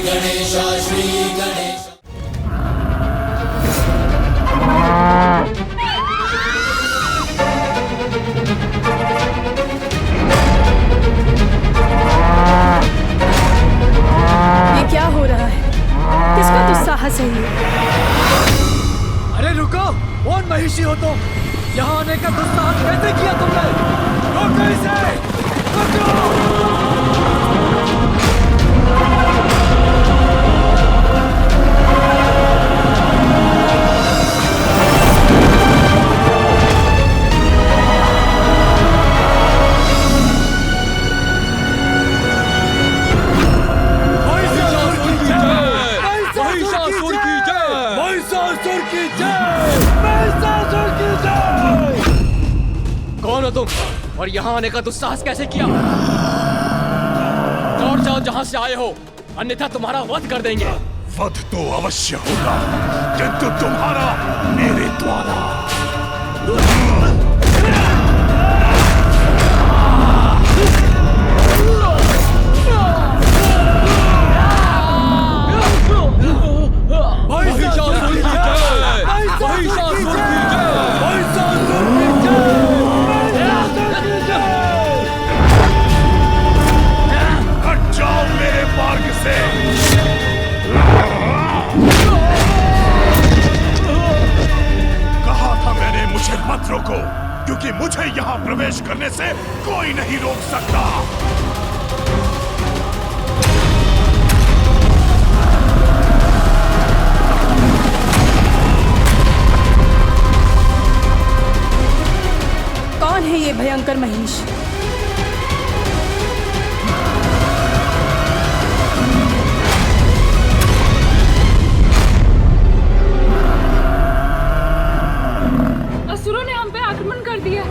गणेश श्री गणेश। ये क्या हो रहा है? किसका दुस्साहस है ये? अरे रुको, कौन महिषी हो तुम? यहाँ आने का दुस्साहस कैसे किया तुमने? रोको इसे! रोको! कौन हो तुम और यहाँ आने का दुस्साहस कैसे किया? लौट जाओ जहाँ से आए हो, अन्यथा तुम्हारा वध कर देंगे। वध तो अवश्य होगा, किंतु तुम्हारा मेरे द्वारा। कहा था मैंने मुझे मत रोको, क्योंकि मुझे यहाँ प्रवेश करने से कोई नहीं रोक सकता। कौन है ये भयंकर महिष? असुरों ने हम पे आक्रमण कर दिया।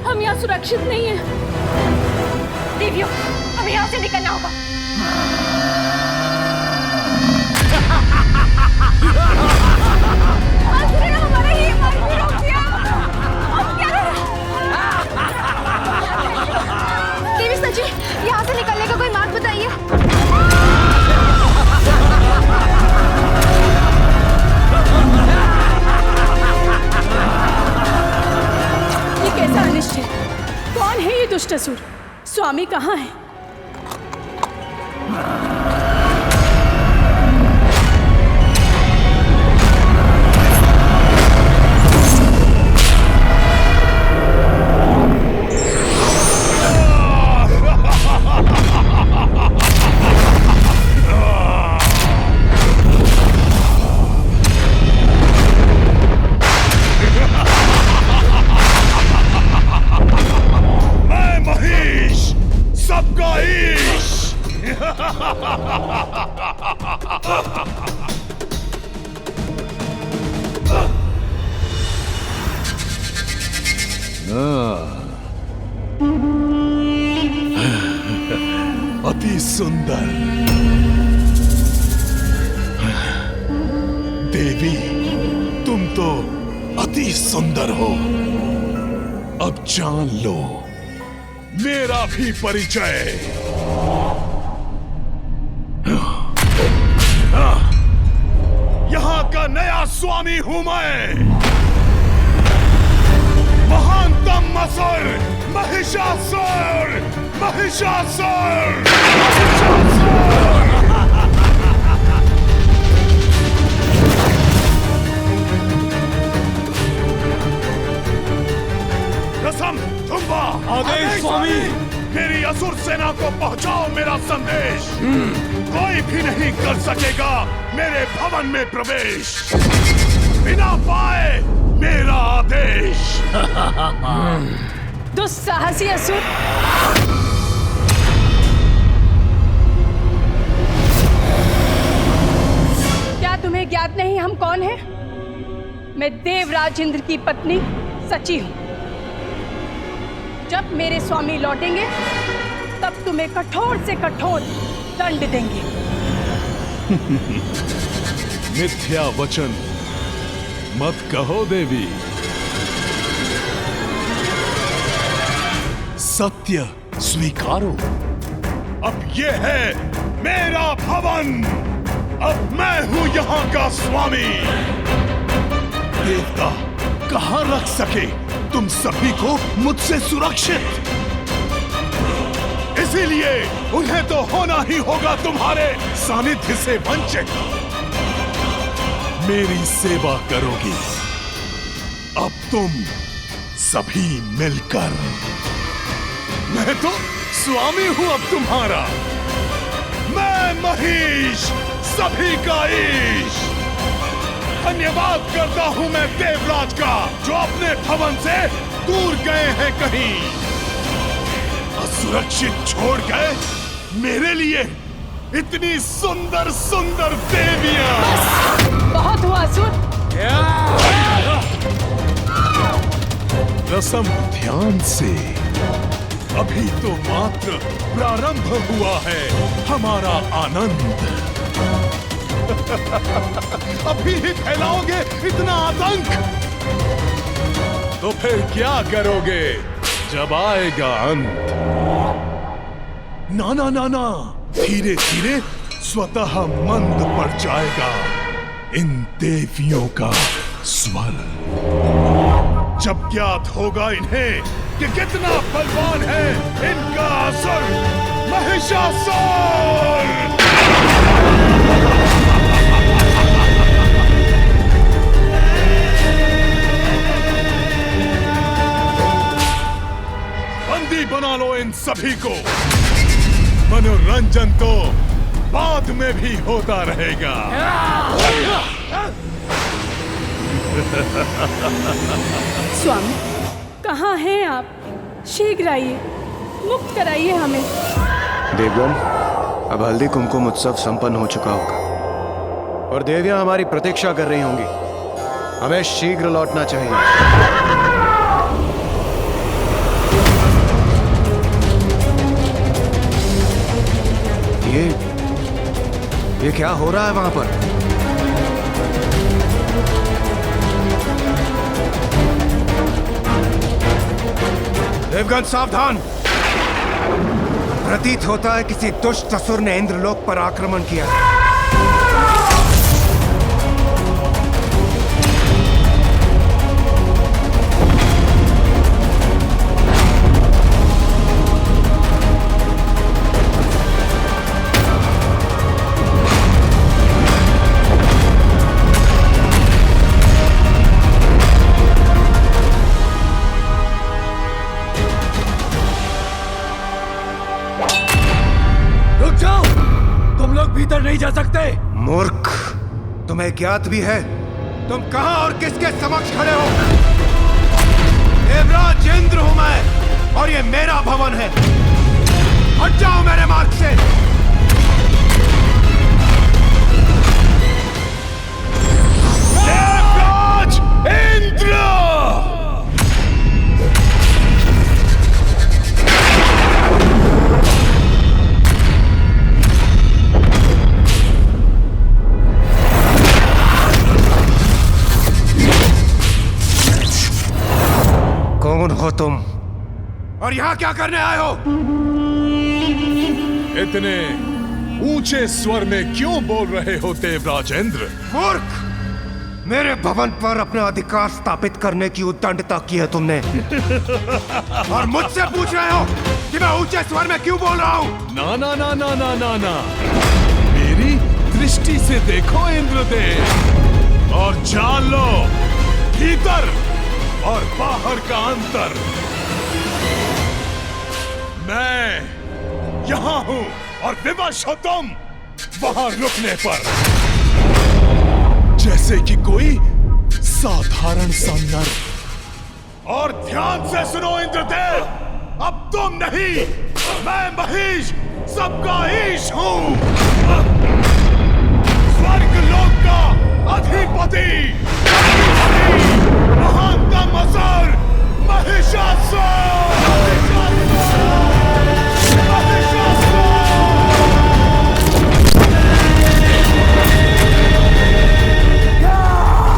हम यहाँ सुरक्षित नहीं हैं। देवियों, हमें यहाँ से निकलना होगा। असुरों ने हमारा ये मार्ग भी रोक दिया। अब क्या करें? देवी सची, यहाँ से निकलने का कोई मार्ग बताइए। कैसा अनिष्ट है? कौन है ये दुष्ट असुर? स्वामी कहाँ है? अति सुंदर देवी, तुम तो अति सुंदर हो। अब जान लो मेरा भी परिचय। यहाँ का नया स्वामी हूं मैं, महानतम असुर महिषासुर। महिषासुर! रसम, तुम्बा, आदेश स्वामी। मेरी असुर सेना को पहुंचाओ मेरा संदेश। कोई भी नहीं कर सकेगा मेरे भवन में प्रवेश बिना पाए मेरा आदेश। दुस्साहसी असुर! क्या तुम्हें ज्ञात नहीं हम कौन हैं? मैं देवराज इंद्र की पत्नी सची हूं। जब मेरे स्वामी लौटेंगे तब तुम्हें कठोर से कठोर दंड देंगे। मिथ्या वचन मत कहो देवी, सत्य स्वीकारो। अब ये है मेरा भवन। अब मैं हूं यहाँ का स्वामी। देवता कहां रख सके तुम सभी को मुझसे सुरक्षित, इसीलिए उन्हें तो होना ही होगा तुम्हारे सानिध्य से वंचित। मेरी सेवा करोगी अब तुम सभी मिलकर। मैं तो स्वामी हूं अब तुम्हारा, मैं महिष, सभी का ईश। धन्यवाद करता हूं मैं देवराज का, जो अपने भवन से दूर गए हैं कहीं, असुरक्षित छोड़ गए मेरे लिए इतनी सुंदर सुंदर देवियां। बहुत हुआ असुर। रसम ध्यान से, अभी तो मात्र प्रारंभ हुआ है हमारा आनंद। अभी ही फैलाओगे इतना आतंक, तो फिर क्या करोगे जब आएगा अंत? ना ना ना ना, धीरे धीरे स्वतः मंद पड़ जाएगा इन देवियों का स्वर। जब ज्ञात होगा इन्हें कि कितना बलवान है इनका असुर महिषासुर। बंदी बना लो इन सभी को, मनोरंजन तो बाद में भी होता रहेगा। स्वामी, कहाँ हैं आप? शीघ्र आइए, मुक्त कराइए हमें। देवगन, अब हल्दी कुमकुम उत्सव संपन्न हो चुका होगा और देवियां हमारी प्रतीक्षा कर रही होंगी। हमें शीघ्र लौटना चाहिए। ये क्या हो रहा है वहां पर? देवगन सावधान! प्रतीत होता है किसी दुष्ट असुर ने इंद्रलोक पर आक्रमण किया। भीतर नहीं जा सकते। मूर्ख, तुम्हें ज्ञात भी है तुम कहां और किसके समक्ष खड़े हो? देवराज इंद्र हूं मैं और ये मेरा भवन है। हट जाओ मेरे मार्ग से। देवराज इंद्र! कौन हो तुम और यहाँ क्या करने आए हो? इतने ऊंचे स्वर में क्यों बोल रहे हो देवराज इंद्र? मूर्ख, मेरे भवन पर अपना अधिकार स्थापित करने की उद्दंडता की है तुमने और मुझसे पूछ रहे हो कि मैं ऊंचे स्वर में क्यों बोल रहा हूँ? ना ना ना ना ना ना ना, मेरी दृष्टि से देखो इंद्रदेव और जान लो भीतर और बाहर का अंतर। मैं यहां हूं और विवश हो तुम वहां रुकने पर, जैसे कि कोई साधारण सा नर। और ध्यान से सुनो इंद्रदेव, अब तुम नहीं, मैं महिष सबका ईश हूं, स्वर्ग लोक का अधिपति, महानतम असुर महिषासुर!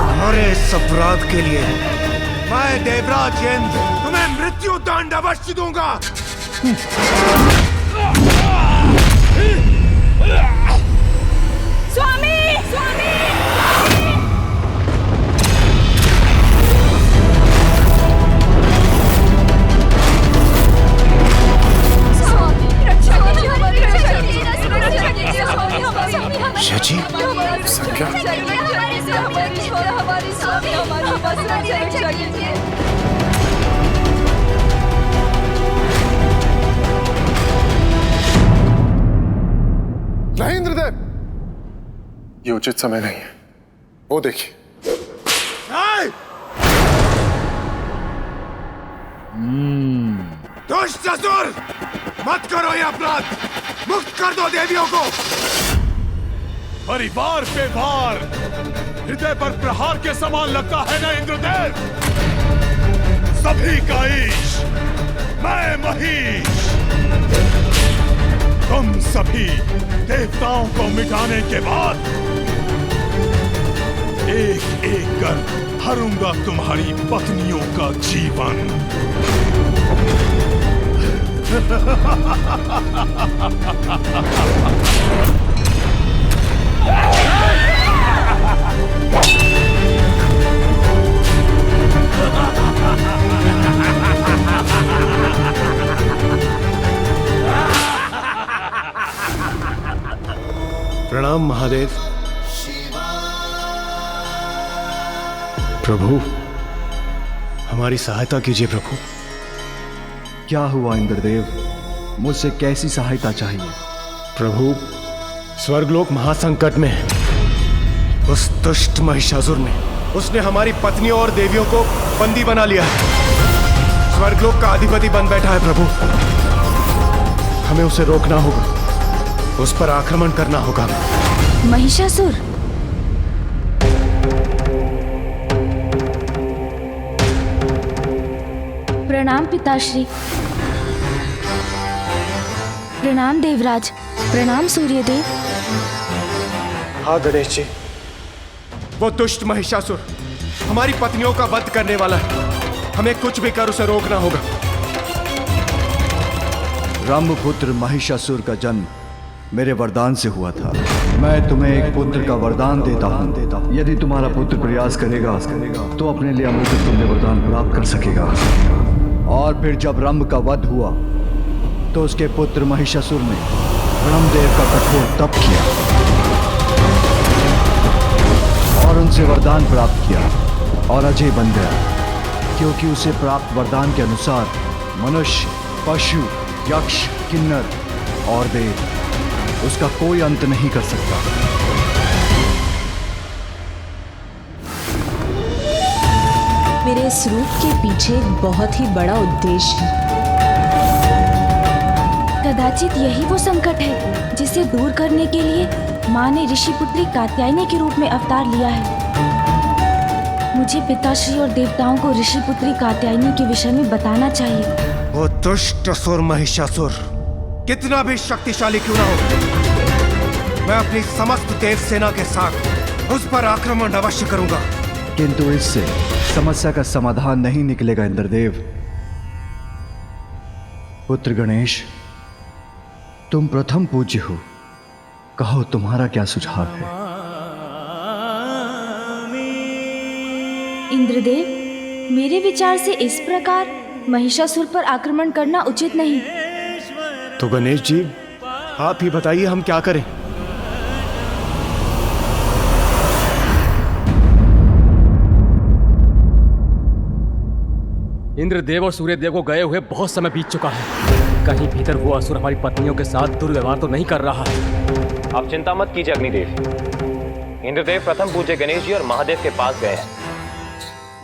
तुम्हारे इस अपराध के लिए मैं देवराज इंद्र तुम्हें मृत्यु दंड अवश्य दूंगा। स्वामी! ये उचित समय नहीं है। वो देखिए। दुष्ट असुर, मत करो ये अपराध, मुक्त कर दो देवियों को। परिवार पे वार हृदय पर प्रहार के समान लगता है ना इंद्रदेव? सभी का ईश, मैं महीश। तुम सभी देवताओं को मिटाने के बाद एक एक कर हरूंगा तुम्हारी पत्नियों का जीवन। प्रणाम महादेव। प्रभु, हमारी सहायता कीजिए प्रभु। क्या हुआ इंद्रदेव? मुझसे कैसी सहायता चाहिए? प्रभु, स्वर्गलोक महासंकट में है। उस दुष्ट महिषासुर ने उसने हमारी पत्नियों और देवियों को बंदी बना लिया है। स्वर्गलोक का अधिपति बन बैठा है प्रभु। हमें उसे रोकना होगा, उस पर आक्रमण करना होगा। महिषासुर? प्रणाम पिताश्री। प्रणाम देवराज। प्रणाम सूर्यदेव। हाँ गणेश जी, वो दुष्ट महिषासुर हमारी पत्नियों का वध करने वाला है। हमें कुछ भी कर उसे रोकना होगा। रंभपुत्र महिषासुर का जन्म मेरे वरदान से हुआ था। मैं तुम्हें एक पुत्र का वरदान देता हूँ। यदि तुम्हारा पुत्र प्रयास करेगा तो अपने लिए अमृत तुल्य वरदान प्राप्त कर सकेगा। और फिर जब रंभ का वध हुआ तो उसके पुत्र महिषासुर ने ब्रह्मदेव का कठोर तप किया और उनसे वरदान प्राप्त किया और अजय बन गया, क्योंकि उसे प्राप्त वरदान के अनुसार मनुष्य, पशु, यक्ष, किन्नर और देव उसका कोई अंत नहीं कर सकता। मेरे इस रूप के पीछे एक बहुत ही बड़ा उद्देश्य है। कदाचित यही वो संकट है जिसे दूर करने के लिए माँ ने ऋषिपुत्री कात्यायनी के रूप में अवतार लिया है। मुझे पिताश्री और देवताओं को ऋषिपुत्री कात्यायनी के विषय में बताना चाहिए। वो दुष्ट असुर महिषासुर कितना भी शक्तिशाली क्यों ना हो, मैं अपनी समस्त देव सेना के साथ उस पर आक्रमण अवश्य करूंगा। किंतु इससे समस्या का समाधान नहीं निकलेगा इंद्रदेव। पुत्र गणेश, तुम प्रथम पूज्य हो, कहो तुम्हारा क्या सुझाव है? इंद्रदेव, मेरे विचार से इस प्रकार महिषासुर पर आक्रमण करना उचित नहीं। तो गणेश जी, आप ही बताइए हम क्या करें? इंद्रदेव और सूर्यदेव को गए हुए बहुत समय बीत चुका है। कहीं भीतर वो असुर हमारी पत्नियों के साथ दुर्व्यवहार तो नहीं कर रहा है। आप चिंता मत कीजिए अग्निदेव। इंद्रदेव प्रथम पूज्य गणेश जी और महादेव के पास गए हैं।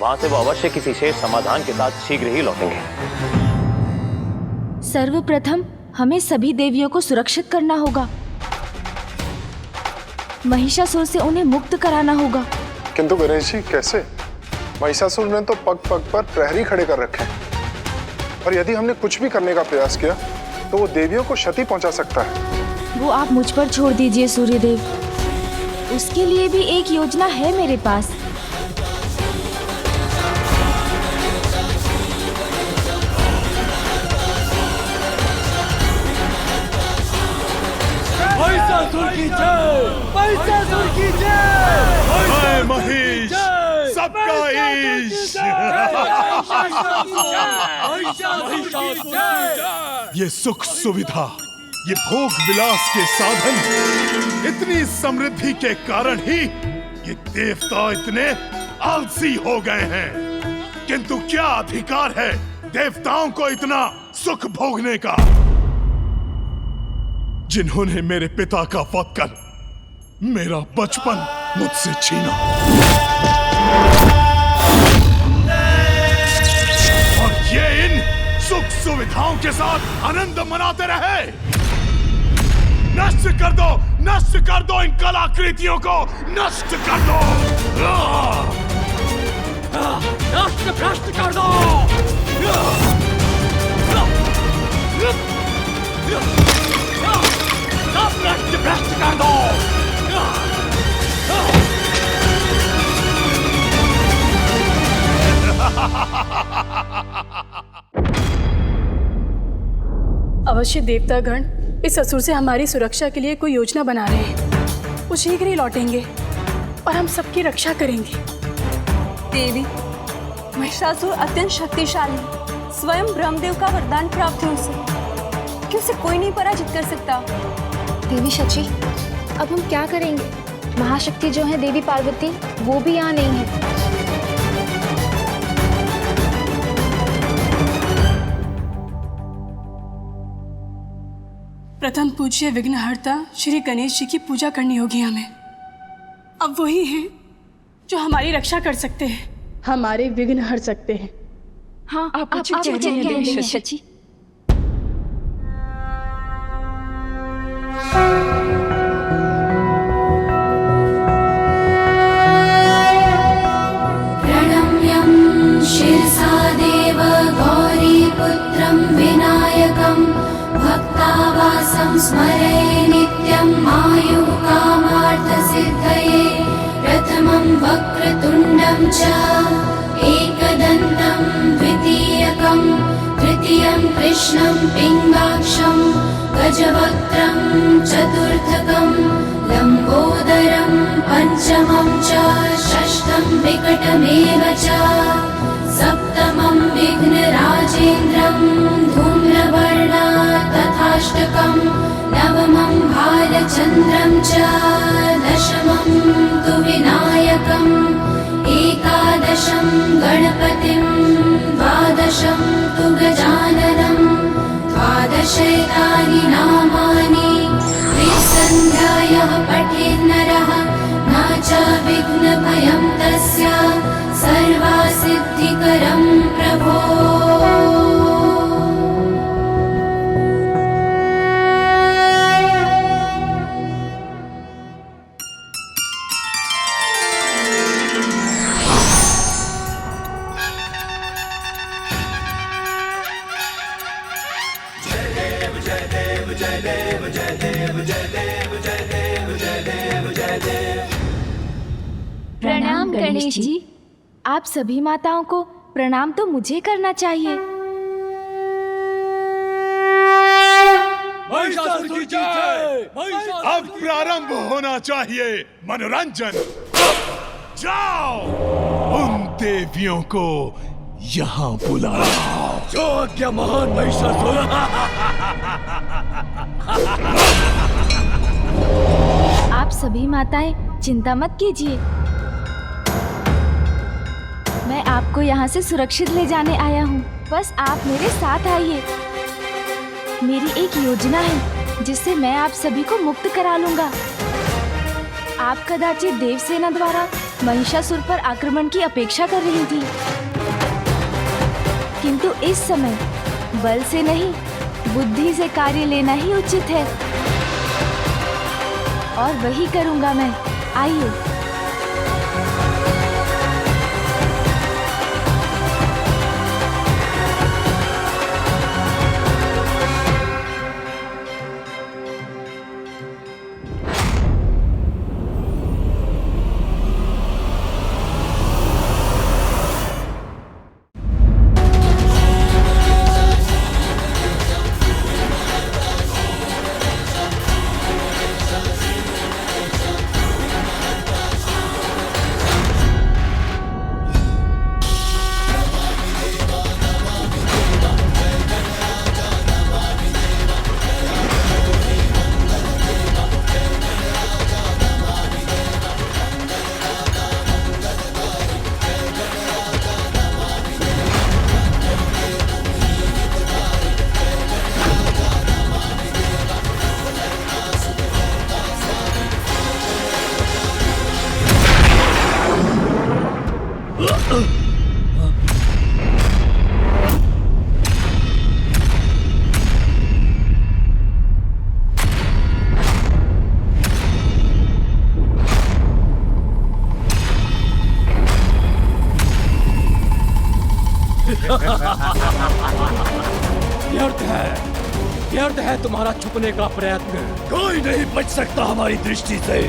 वहां से वो अवश्य किसी शेष समाधान के साथ शीघ्र ही लौटेंगे। सर्वप्रथम हमें सभी देवियों को सुरक्षित करना होगा। महिषासुर से उन्हें मुक्त कराना होगा। किंतु गणेश जी कैसे? महिषासुर ने तो पग पग पर प्रहरी खड़े कर रखे हैं, और यदि हमने कुछ भी करने का प्रयास किया तो वो देवियों को क्षति पहुंचा सकता है। वो आप मुझ पर छोड़ दीजिए सूर्यदेव। उसके लिए भी एक योजना है मेरे पास। महिषासुर की जय! महिषासुर की जय! मैं महीश, सबका ईश। ये सुख सुविधा, ये भोग विलास के साधन, इतनी समृद्धि के कारण ही ये देवता इतने आलसी हो गए हैं। किंतु क्या अधिकार है देवताओं को इतना सुख भोगने का, जिन्होंने मेरे पिता का वध कर मेरा बचपन मुझसे छीना और ये इन सुख सुविधाओं के साथ आनंद मनाते रहे। नष्ट कर दो इन कलाकृतियों को, नष्ट कर दो, नष्ट भ्रष्ट कर दो। सब नष्ट भ्रष्ट कर दो। अवश्य देवतागण इस असुर से हमारी सुरक्षा के लिए कोई योजना बना रहे हैं। वो शीघ्र ही लौटेंगे और हम सबकी रक्षा करेंगे। देवी, महिषासुर अत्यंत शक्तिशाली, स्वयं ब्रह्मदेव का वरदान प्राप्त है उसे, कि उसे कोई नहीं पराजित कर सकता। देवी शची, अब हम क्या करेंगे? महाशक्ति जो है देवी पार्वती, वो भी यहाँ नहीं है। प्रथम पूज्य विघ्नहर्ता श्री गणेश जी की पूजा करनी होगी हमें। अब वही हैं जो हमारी रक्षा कर सकते हैं, हमारे विघ्न हर सकते हैं। हाँ, आप उचित कह रही हैं शची। प्रणम्यं शिरसा देव गौरीपुत्रं विनायकं भक्तावासं स्मरे नित्यं आयुः कामार्थसिद्धये। प्रथमं वक्रतुण्डं च एकदन्तं द्वितीयकं तृतीयं कृष्णं पिङ्गाक्षं गजवक्त्रं चतुर्थकं लम्बोदरं पञ्चमं च षष्ठं विकटमेव च सप्तमं विघ्नराजेन्द्रं धूम्रवर्णा तथाष्टकं नवमं भालचन्द्रं च दशमं तु विनायकम् एकादशं गणपतिं द्वादशं तु गजाननं द्वादशैतानि नामानि त्रिसन्ध्यायः पठेन्नरः न च विघ्नभयं तस्य सर्वासिद्धिकरं प्रभो। प्रणाम गणेश जी। आप सभी माताओं को प्रणाम तो मुझे करना चाहिए। अब प्रारंभ होना चाहिए मनोरंजन। जाओ उन देवियों को यहाँ बुलाओ। जो आज्ञा महान महिषासुर। आप सभी माताएं चिंता मत कीजिए, मैं आपको यहाँ से सुरक्षित ले जाने आया हूँ। बस आप मेरे साथ आइए। मेरी एक योजना है जिससे मैं आप सभी को मुक्त करा लूंगा। आप कदाचित देवसेना द्वारा महिषासुर पर आक्रमण की अपेक्षा कर रही थी, किंतु इस समय बल से नहीं बुद्धि से कार्य लेना ही उचित है, और वही करूंगा मैं। आइए। व्यर्थ है तुम्हारा छुपने का प्रयत्न। कोई नहीं बच सकता हमारी दृष्टि से।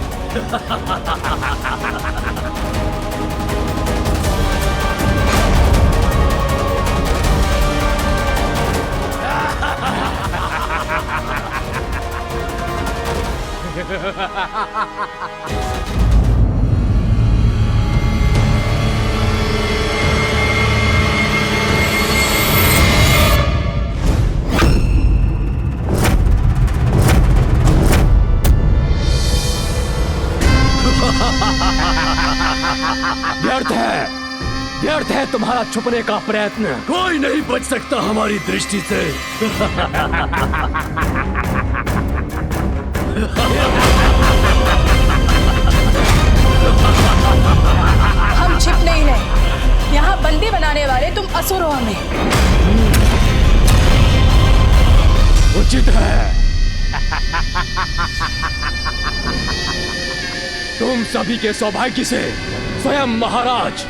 व्यर्थ है तुम्हारा छुपने का प्रयत्न। कोई नहीं बच सकता हमारी दृष्टि से। हम छिप नहीं रहे। यहाँ बंदी बनाने वाले तुम असुर हो हमें। उचित है। तुम सभी के सौभाग्य से स्वयं महाराज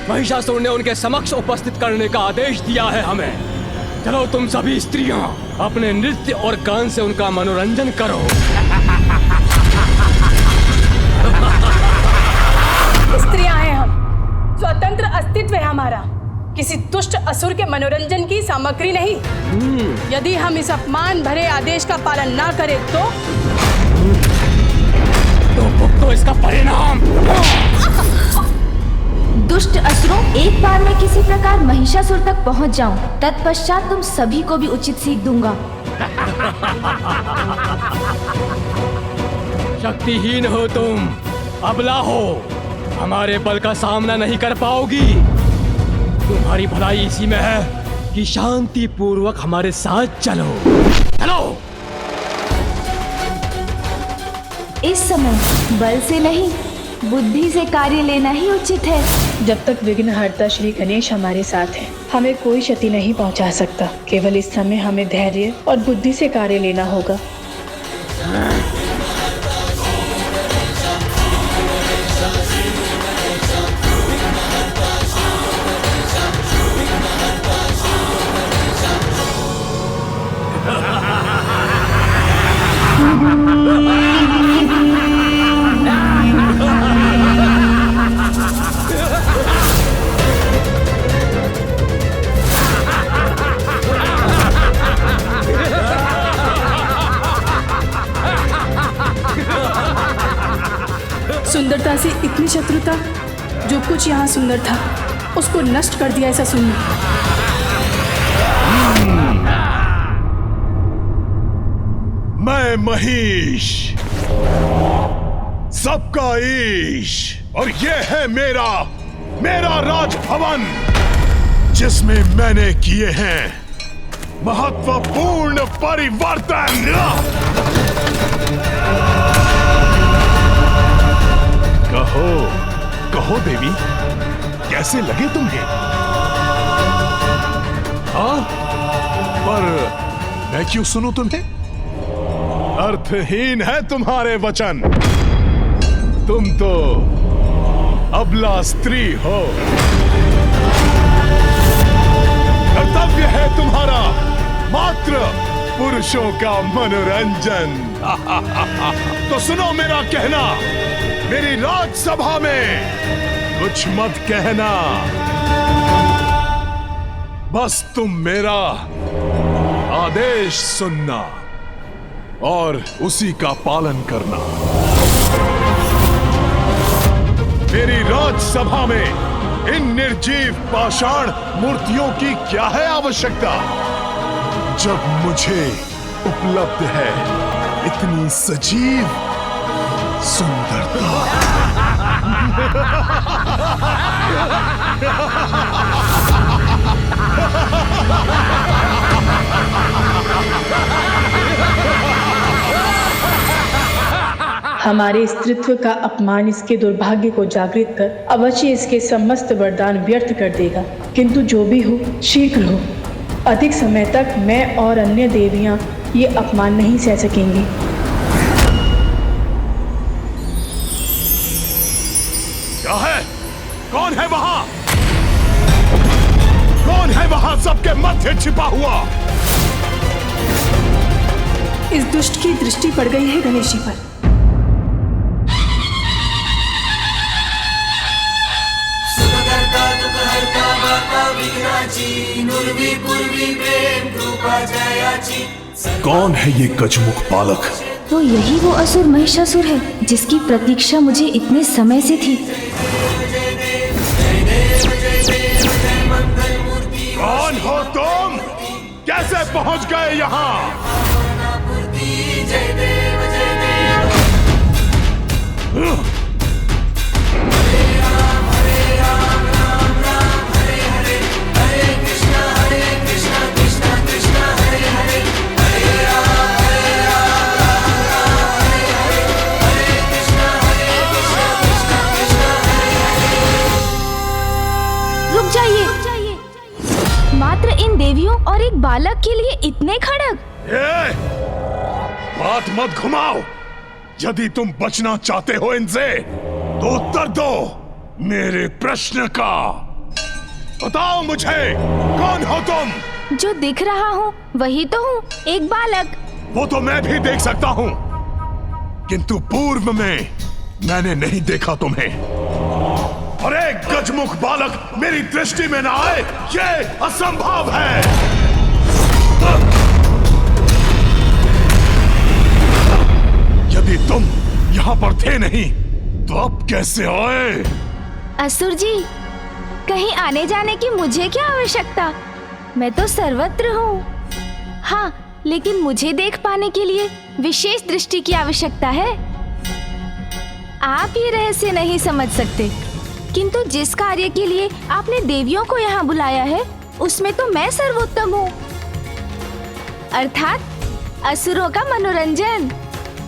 महिषासुर ने उनके समक्ष उपस्थित करने का आदेश दिया है हमें। चलो तुम सभी स्त्रियां अपने नृत्य और गान से उनका मनोरंजन करो। स्त्रियां हैं हम, स्वतंत्र अस्तित्व है हमारा, किसी दुष्ट असुर के मनोरंजन की सामग्री नहीं। यदि हम इस अपमान भरे आदेश का पालन ना करें तो भुगतो इसका परिणाम। दुष्ट असुरों, एक बार मैं किसी प्रकार महिषासुर तक पहुंच जाऊं, तत्पश्चात तुम सभी को भी उचित सीख दूंगा। शक्तिहीन हो तुम, अबला हो, हमारे बल का सामना नहीं कर पाओगी। तुम्हारी भलाई इसी में है कि शांति पूर्वक हमारे साथ चलो। चलो। इस समय बल से नहीं, बुद्धि से कार्य लेना ही उचित है। जब तक विघ्नहर्ता श्री गणेश हमारे साथ हैं, हमें कोई क्षति नहीं पहुंचा सकता। केवल इस समय हमें धैर्य और बुद्धि से कार्य लेना होगा। सुंदरता से इतनी शत्रुता, जो कुछ यहाँ सुंदर था उसको नष्ट कर दिया ऐसा सुनना। मैं महिष, सबका ईश, और ये है मेरा राजभवन, जिसमें मैंने किए हैं महत्वपूर्ण परिवर्तन। कहो देवी, कैसे लगे तुम्हें? हाँ, पर मैं क्यों सुनूं तुम्हें? अर्थहीन है तुम्हारे वचन। तुम तो अबला स्त्री हो। कर्तव्य है तुम्हारा मात्र पुरुषों का मनोरंजन। तो सुनो मेरा कहना, मेरी राजसभा में कुछ मत कहना। बस तुम मेरा आदेश सुनना और उसी का पालन करना। मेरी राजसभा में इन निर्जीव पाषाण मूर्तियों की क्या है आवश्यकता, जब मुझे उपलब्ध है इतनी सजीव सुंदरता। हमारे स्त्रीत्व का अपमान इसके दुर्भाग्य को जागृत कर अवश्य इसके समस्त वरदान व्यर्थ कर देगा। किंतु जो भी हो, शीघ्र हो। अधिक समय तक मैं और अन्य देवियां ये अपमान नहीं सह सकेंगी। क्या है? कौन है वहां? कौन है है वहां सबके मध्य छिपा हुआ? इस दुष्ट की दृष्टि पड़ गई है गणेश जी पर। कौन है ये गजमुख बालक? तो यही वो असुर महिषासुर है जिसकी प्रतीक्षा मुझे इतने समय से थी। कौन हो तुम? कैसे पहुंच गए यहाँ? रुक जाइए। मात्र इन देवियों और एक बालक के लिए इतने खड़ग? बात मत घुमाओ। यदि तुम बचना चाहते हो इनसे तो उत्तर दो मेरे प्रश्न का। बताओ मुझे, कौन हो तुम? जो दिख रहा हूँ वही तो हूँ, एक बालक। वो तो मैं भी देख सकता हूँ, किंतु पूर्व में मैंने नहीं देखा तुम्हें। और एक गजमुख बालक मेरी दृष्टि में ना आए, ये असंभव है। यदि तुम यहाँ पर थे नहीं तो अब कैसे आए? असुर जी, कहीं आने जाने की मुझे क्या आवश्यकता? मैं तो सर्वत्र हूँ। हाँ, लेकिन मुझे देख पाने के लिए विशेष दृष्टि की आवश्यकता है। आप ये रहस्य नहीं समझ सकते, किंतु जिस कार्य के लिए आपने देवियों को यहाँ बुलाया है उसमें तो मैं सर्वोत्तम हूँ, अर्थात असुरों का मनोरंजन।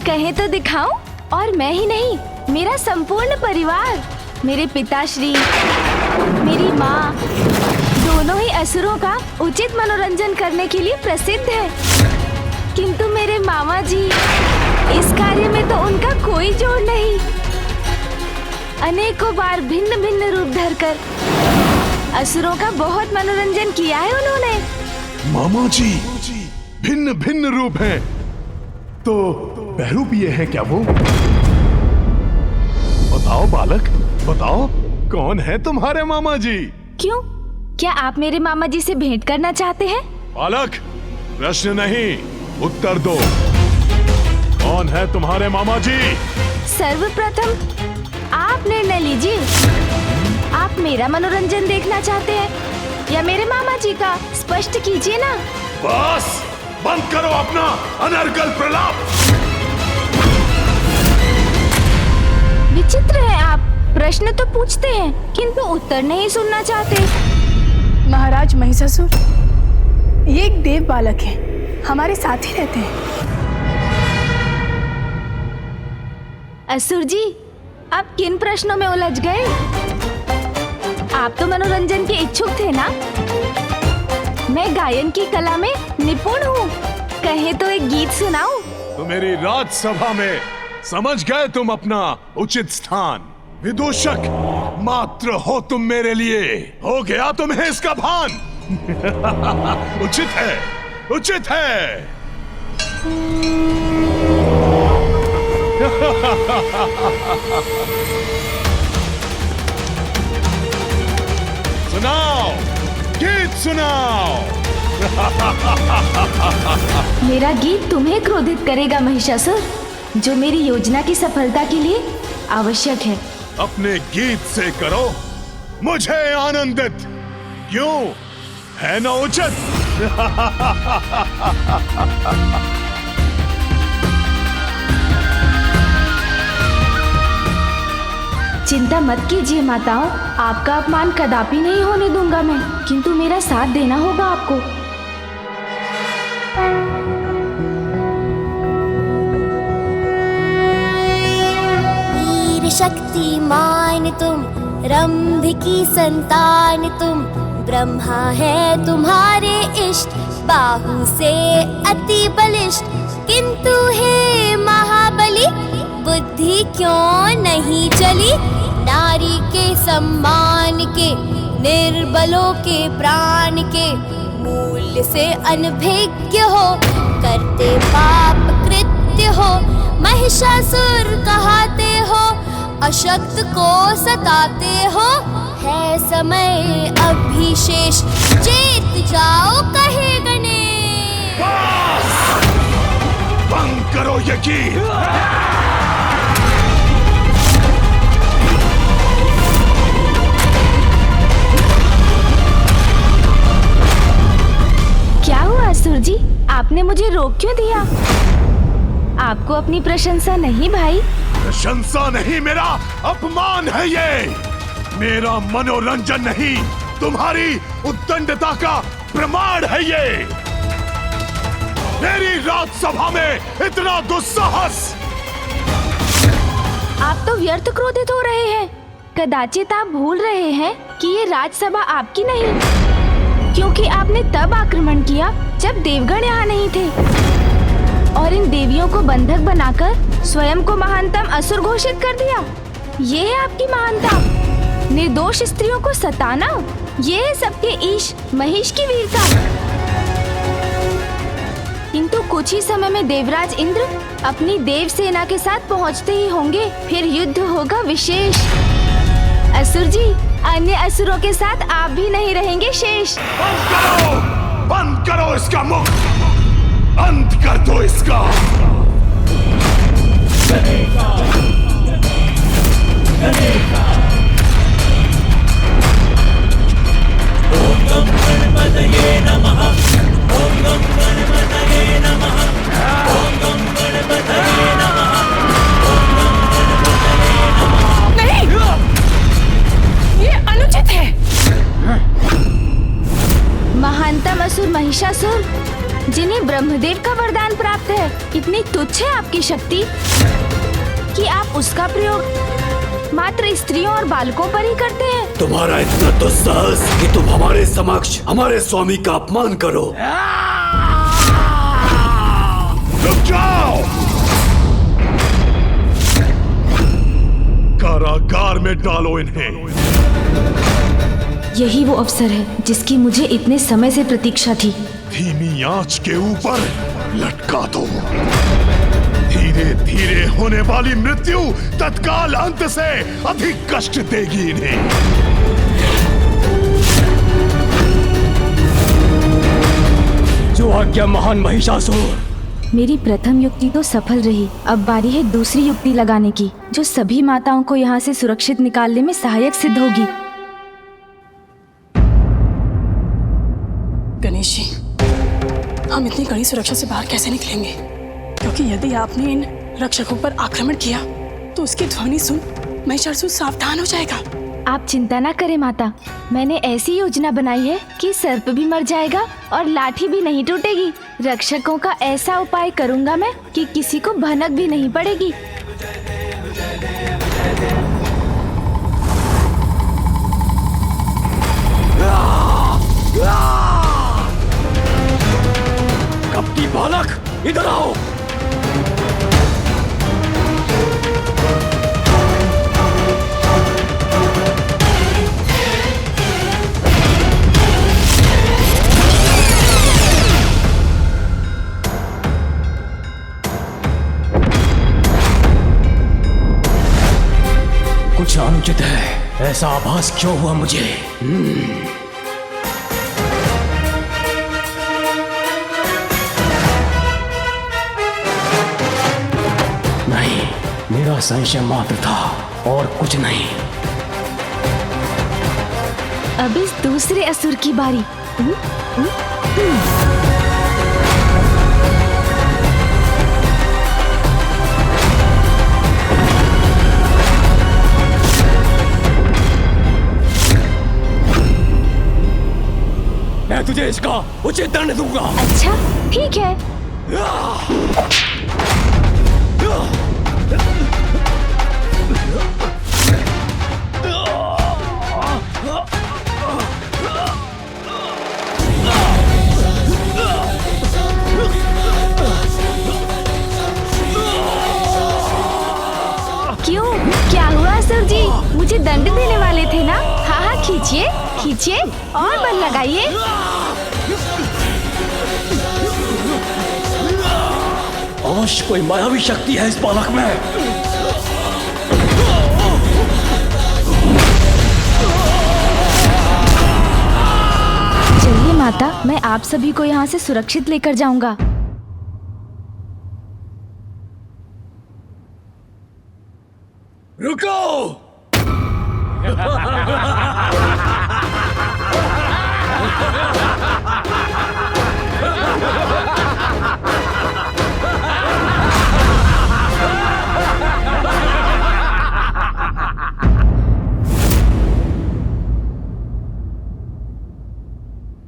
कहे तो दिखाऊं? और मैं ही नहीं, मेरा संपूर्ण परिवार, मेरे पिताश्री, मेरी माँ, दोनों ही असुरों का उचित मनोरंजन करने के लिए प्रसिद्ध है। किंतु मेरे मामा जी, इस कार्य में तो उनका कोई जोड़ नहीं। अनेकों बार भिन्न भिन्न रूप धरकर असुरों का बहुत मनोरंजन किया है उन्होंने। मामा जी, भिन्न भिन्न रूप हैं, तो बहरूप ये है क्या वो? बताओ बालक, बताओ, कौन है तुम्हारे मामा जी? क्यों, क्या आप मेरे मामा जी से भेंट करना चाहते हैं? बालक, प्रश्न नहीं, उत्तर दो। कौन है तुम्हारे मामा जी? सर्वप्रथम आप निर्णय लीजिए। आप मेरा मनोरंजन देखना चाहते हैं या मेरे मामा जी का? स्पष्ट कीजिए ना। बस बंद करो अपना अनर्गल प्रलाप। विचित्र है आप, प्रश्न तो पूछते हैं किंतु उत्तर नहीं सुनना चाहते। महाराज महिषासुर, ये एक देव बालक है, हमारे साथ ही रहते हैं। असुर जी, आप किन प्रश्नों में उलझ गए? आप तो मनोरंजन के इच्छुक थे ना? मैं गायन की कला में निपुण हूँ, कहे तो एक गीत सुनाऊं? तो मेरी राजसभा में समझ गए तुम अपना उचित स्थान। विदूषक मात्र हो तुम मेरे लिए, हो गया तुम्हें इसका भान। उचित है, उचित है। सुनाओ, गीत सुनाओ। मेरा गीत तुम्हें क्रोधित करेगा महिषासुर, जो मेरी योजना की सफलता के लिए आवश्यक है। अपने गीत से करो मुझे आनंदित, क्यों है न उचित? चिंता मत कीजिए माताओं, आपका अपमान कदापि नहीं होने दूंगा मैं, किंतु मेरा साथ देना होगा आपको। वीर शक्तिमान तुम, रंभ की संतान तुम, ब्रह्मा है तुम्हारे इष्ट, बाहु से अति बलिष्ठ, किंतु हे महाबली बुद्धि क्यों नहीं चली? नारी के सम्मान के निर्बलों के प्राण के मूल्य से अनभिज्ञ हो, करते पाप कृत्य हो, महिषासुर कहाते हो, अशक्त को सताते हो, है समय अभिशेष, चेत जाओ कहे गणेश। बंद करो ये गीत। क्या हुआ असुर जी, आपने मुझे रोक क्यों दिया? आपको अपनी प्रशंसा नहीं भाई? प्रशंसा नहीं, मेरा अपमान है ये। मेरा मनोरंजन नहीं, तुम्हारी उद्दंडता का प्रमाण है ये। मेरी राजसभा में इतना दुस्साहस। आप तो व्यर्थ क्रोधित हो रहे हैं। कदाचित आप भूल रहे हैं कि ये राजसभा आपकी नहीं, क्योंकि आपने तब आक्रमण किया जब देवगण यहाँ नहीं थे और इन देवियों को बंधक बनाकर स्वयं को महानतम असुर घोषित कर दिया। ये है आपकी महानता। निर्दोष स्त्रियों को सताना, ये है सबके ईश महिष की वीरता। किंतु कुछ ही समय में देवराज इंद्र अपनी देव सेना के साथ पहुंचते ही होंगे, फिर युद्ध होगा विशेष। असुर जी, अन्य असुरों के साथ आप भी नहीं रहेंगे शेष। बंद करो इसका मुख, अंत कर दो इसका। ओम गं गणपतये नमः, ओम गं गणपतये नमः, ओम गं गणपतये नमः, ओम गं गणपतये नमः। नहीं, ये अनुचित है। महानतम असुर महिषासुर, जिन्हें ब्रह्मदेव का वरदान प्राप्त है, इतनी तुच्छ है आपकी शक्ति कि आप उसका प्रयोग मात्र स्त्रियों और बालकों पर ही करते हैं। तुम्हारा इतना दुस्साहस कि तुम हमारे समक्ष हमारे स्वामी का अपमान करो। रुक जाओ, कारागार में डालो इन्हें। यही वो अवसर है जिसकी मुझे इतने समय से प्रतीक्षा थी। धीमी आंच के ऊपर लटका दो। धीरे धीरे होने वाली मृत्यु तत्काल अंत से अधिक कष्ट देगी इन्हें। जो आज्ञा महान महिषासुर। मेरी प्रथम युक्ति तो सफल रही, अब बारी है दूसरी युक्ति लगाने की, जो सभी माताओं को यहाँ से सुरक्षित निकालने में सहायक सिद्ध होगी। गणेश जी, हम इतनी कड़ी सुरक्षा से बाहर कैसे निकलेंगे? क्योंकि यदि आपने इन रक्षकों पर आक्रमण किया तो उसकी ध्वनि सुन महिषासुर सावधान हो जाएगा। आप चिंता ना करें माता, मैंने ऐसी योजना बनाई है कि सर्प भी मर जाएगा और लाठी भी नहीं टूटेगी। रक्षकों का ऐसा उपाय करूंगा मैं कि किसी को भनक भी नहीं पड़ेगी। कपटी बालक, इधर आओ। कुछ अनुचित है, ऐसा आभास क्यों हुआ मुझे? नहीं, मेरा संशय मात्र था और कुछ नहीं। अब इस दूसरे असुर की बारी। मैं तुझे इसका उचित दंड दूंगा। अच्छा, ठीक है। क्यों? क्या हुआ असुर जी? मुझे दंड देने वाले थे ना? हाँ हाँ, खींचिए खींचिए और बल लगाइए। अवश्य कोई मायावी शक्ति है इस बालक में। चलिए माता, मैं आप सभी को यहाँ से सुरक्षित लेकर जाऊंगा। रुको!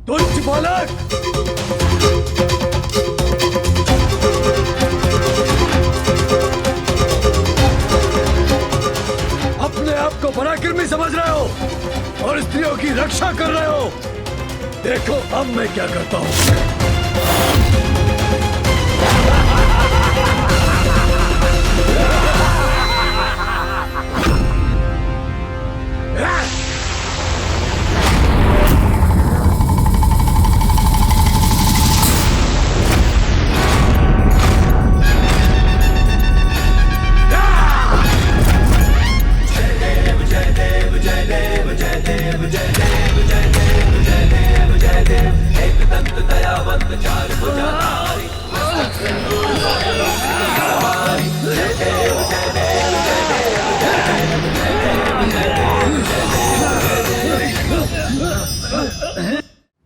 तुच्छ बालक! अपने आप को पराक्रमी समझ रहे हो और स्त्रियों की रक्षा कर रहे हो। देखो अब मैं क्या करता हूँ।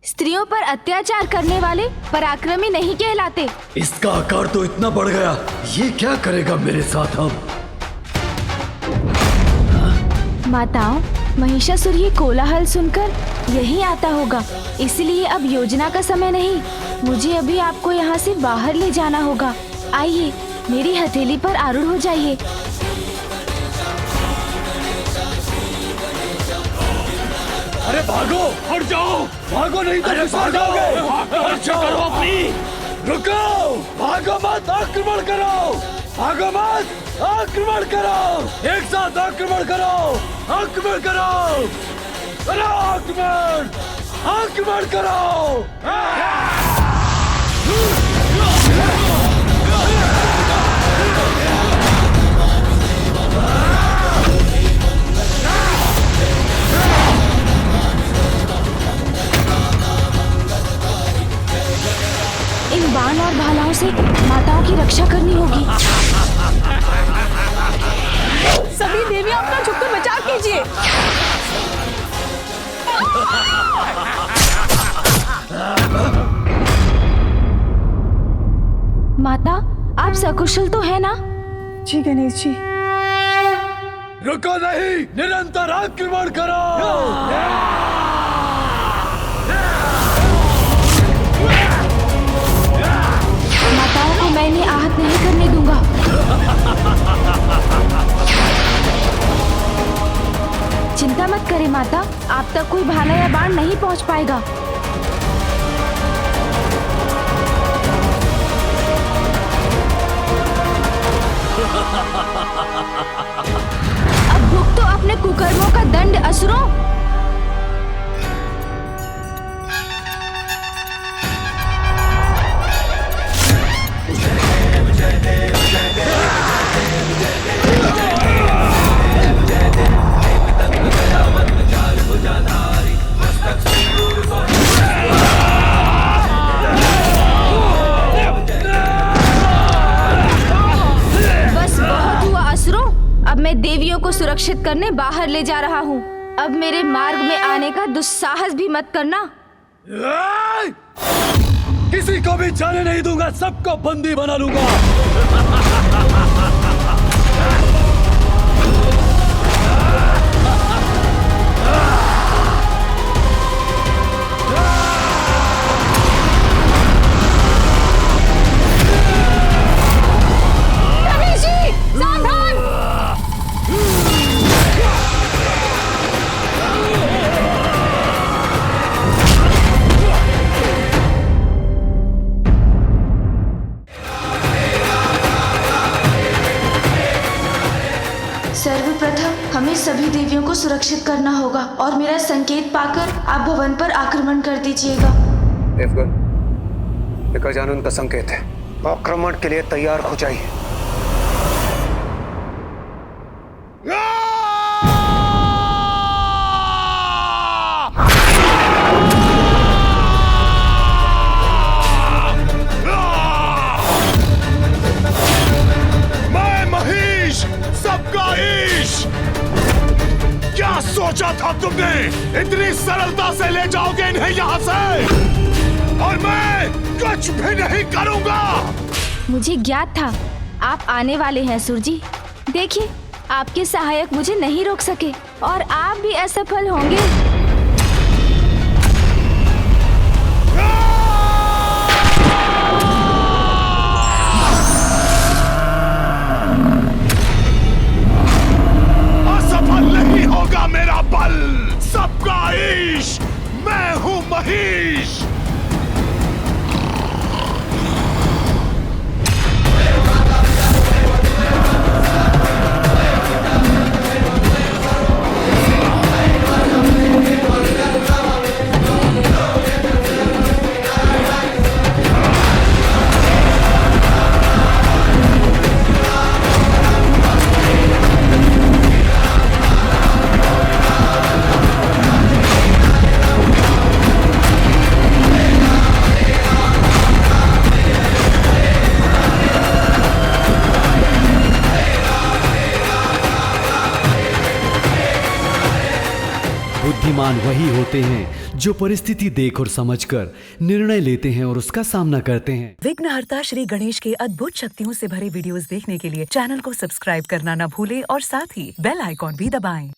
स्त्रियों पर अत्याचार करने वाले पराक्रमी नहीं कहलाते। इसका आकार तो इतना बढ़ गया, ये क्या करेगा मेरे साथ अब? माताओं, महिषासुर ये कोलाहल सुनकर यहीं आता होगा, इसलिए अब योजना का समय नहीं। मुझे अभी आपको यहाँ से बाहर ले जाना होगा। आइए, मेरी हथेली पर आरूढ़ हो जाइए। अरे भागो, हट जाओ, भागो नहीं तो फिसल जाओगे। रक्षा करो अपनी। रुको, भागो मत, आक्रमण करो। भागो मत, आक्रमण करो। एक साथ आक्रमण करो, आक्रमण करो, करो आक्रमण, आक्रमण करो। इन बाण और भालाओं से माताओं की रक्षा करनी होगी। सभी देवियां अपना झुककर बचाव कीजिए। माता, आप सकुशल तो है ना? जी गणेश जी। रुको नहीं, निरंतर आक्रमण करो। माताओं को मैं इन्हें आहत नहीं करने दूंगा। चिंता मत करें माता, आप तक कोई भाला या बाण नहीं पहुंच पाएगा। अब भुगतो अपने कुकर्मों का दंड असुरों। बस बहुत हुआ असुरों, अब मैं देवियों को सुरक्षित करने बाहर ले जा रहा हूँ। अब मेरे मार्ग में आने का दुस्साहस भी मत करना। किसी को भी जाने नहीं दूंगा, सबको बंदी बना लूंगा। सर्वप्रथम हमें सभी देवियों को सुरक्षित करना होगा और मेरा संकेत पाकर आप भवन पर आक्रमण कर दीजिएगा। देवगन, ये गजानन का संकेत है, आक्रमण के लिए तैयार हो जाइए। क्या सोचा था तुमने? इतनी सरलता से ले जाओगे इन्हें यहाँ से? और मैं कुछ भी नहीं करूँगा। मुझे ज्ञात था आप आने वाले हैं सुरजी। देखिए, आपके सहायक मुझे नहीं रोक सके और आप भी असफल होंगे। नहीं होगा मेरा बल, सबका ईश, मैं हूं महेश। बुद्धिमान वही होते हैं जो परिस्थिति देख और समझकर निर्णय लेते हैं और उसका सामना करते हैं। विघ्नहर्ता श्री गणेश के अद्भुत शक्तियों से भरे वीडियोस देखने के लिए चैनल को सब्सक्राइब करना न भूलें और साथ ही बेल आइकॉन भी दबाएं।